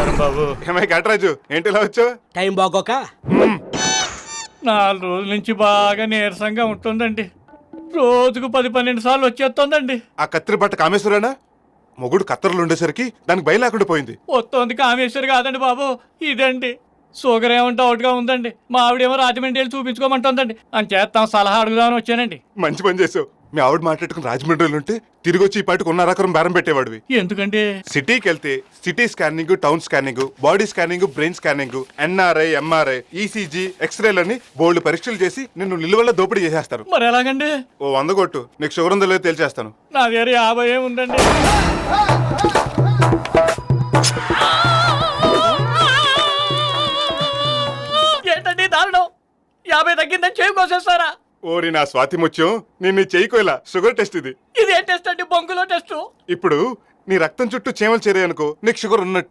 నమస్కారం బాబు. ఏమై కటరాజు ఏంటి ఇలా వచ్చావు? టైం బాగోక 4 రోజుల నుంచి బాగా నీరసంగా ఉంటుందండి. రోజుకు 10-12 సార్లు వచ్చేస్తుందండి. ఆ కత్తిరి బట్ట కామేశ్వరేనా? మొగుడు కత్తెరలు ఉండేసరికి దానికి భయం లేకుండా పోయింది. వస్తుంది కామేశ్వరి కాదండి బాబు, ఇదండి. షుగర్ ఏమంటే అవుట్గా ఉందండి. మా ఆవిడేమో రాజమండ్రి వెళ్ళి చూపించుకోమంటుందండి. అని చేస్తాం సలహా అడుగుదామని వచ్చానండి. మంచి పని చేసావు. మీ ఆవిడ మాట్లాడుకుని రాజమండ్రిలో ఉంటే తిరిగి వచ్చి ఈ పాటికి 1.5 బేరం పెట్టేవాడివి. ఎందుకంటే సిటీకి వెళ్తే city scanning, town scanning, body scanning, brain scanning, NRI, MRI, ECG, ఎక్స్రేలని బోల్డ్ పరీక్షలు చేసి నిన్ను నిలువల్ల దోపిడీ చేసేస్తారు. మరి ఎలాగండి? ఓ 100 కొట్టు, నీకు షుగర్ ఉందో లేదో తేల్చేస్తాను. నా దగ్గర 50 ఉందండి. ఏంటండి దారుణం? 50 తగ్గిందని చేయి కోసేస్తారా? ఓరి నా స్వాతి ముత్యం, నిన్ను చేయకోలా. షుగర్ టెస్ట్ ఇది. ఇది ఏ టెస్ట్ అండి? బొంగులో టెస్ట్. ఇప్పుడు నీ రక్తం చుట్టూ చీమలు చేరాయనుకో, నీకు షుగర్ ఉన్నట్టు.